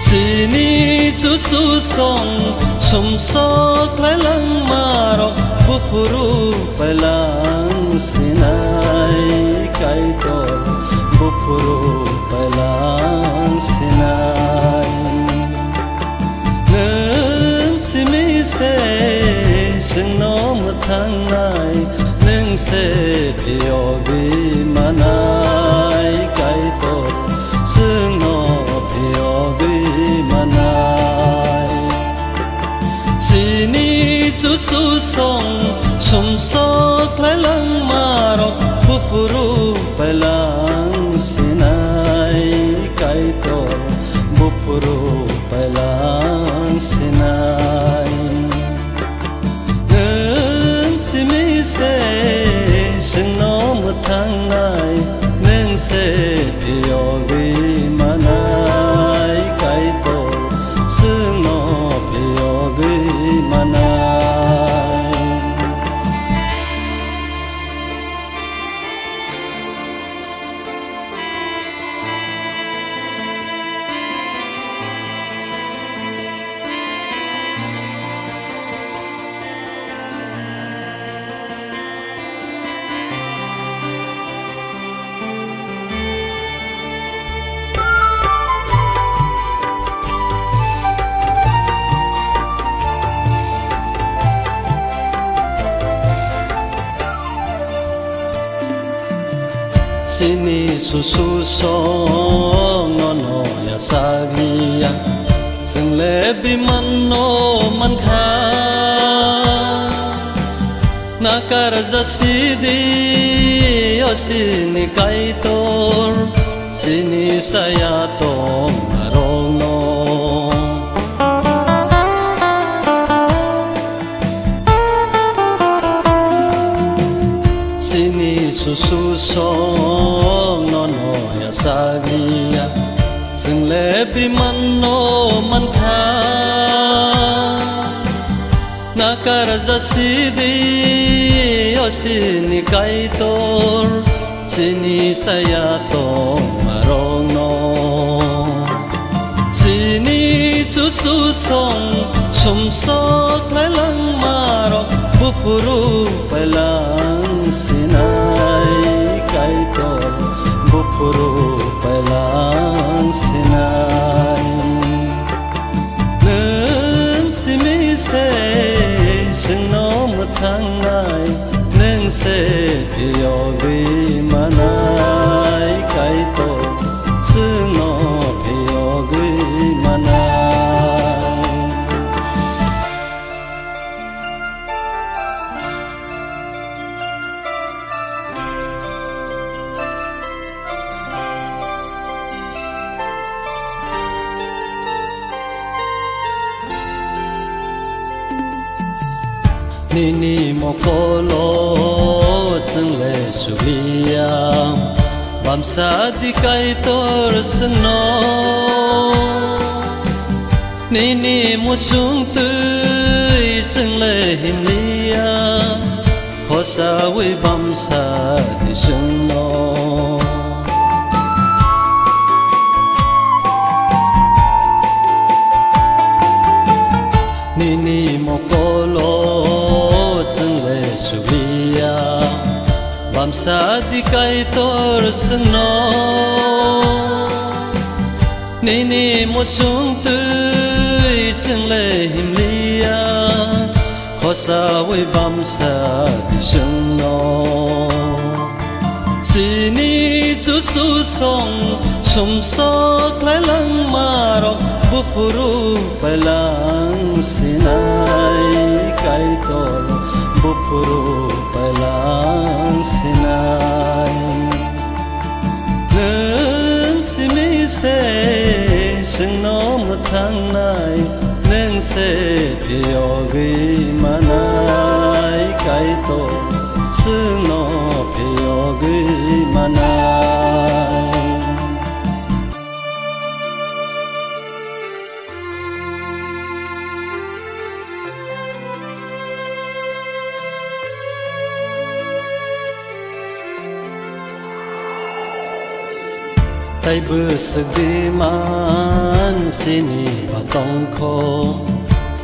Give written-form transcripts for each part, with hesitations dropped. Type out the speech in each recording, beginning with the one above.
Sini susu song sumsok lalang marok bupuru palang sinai kaitol bupuru palang sinai nung simise singnom thangnai nung se piobi manai kaitol singno piobi Sini susu song sumsok lalang marok bupuru palang sinai kaitol bupuru palang sinai nung simise singnom thangnai nung se piobi manai kaitol singno piobi Sini susu song nono ya sagia sing lebri manno man kha nakar zasidi o sini kaitor sini saya tong marono Sini susu song nono ya sagia sing lebri manno man kha nakar zasidi o sini kaitor sini saya tong marono Sini susu song sumsok lalang marok bupuru palang sinai kaitol bupuru palang sinai nung simise singnom thangnai nung se piobi manai kaitol singno piobi manai Nini mokolo sing le sulia bamsa di kaitor sengno Nini musung tui sing le himlia khosa wi bamsa di sengno Nini mokolo sing le sulia bamsa di kaitor sengno Nini musung tui sing le himlia khosa wi bamsa di sengno Sini susu song sumsok lalang marok bupuru palang sinai kaitol bupuru palang sinai nung simise singnom thangnai nung se piobi manai kaitol singno piobi manai tay bơ sự đi man xin và tông khô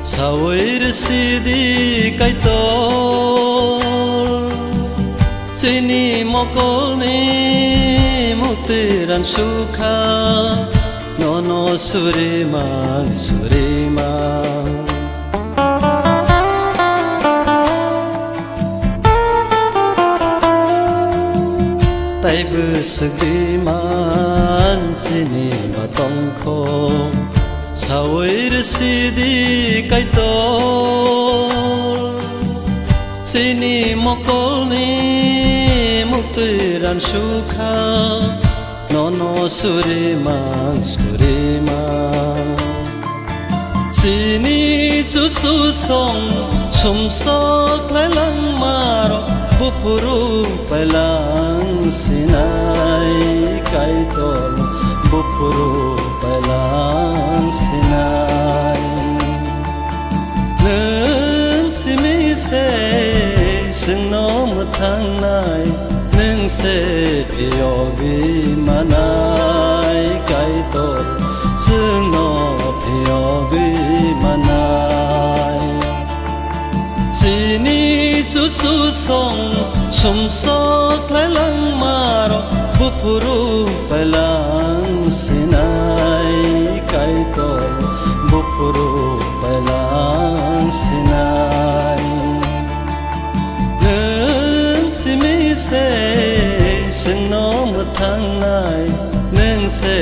sao ấy được si đi cái to xin mò cô ni mò tiran sukha no surima tay bơ sự đi man xin và tông khô sao ấy được si đi cái to xin mò cô ni mò tiran sukha no surima sini susu song sum sok lai lang maro bupuru pailang sinai kai tol bupuru pailang sinai nương simi se sing no một tháng này nương se yogi manai kai tol sing no yogi manai sini susu song sum sok lai lang maro bupuru pailang sinai kai tol bupuru pailang sinai nương simi se sing no một tháng này nương se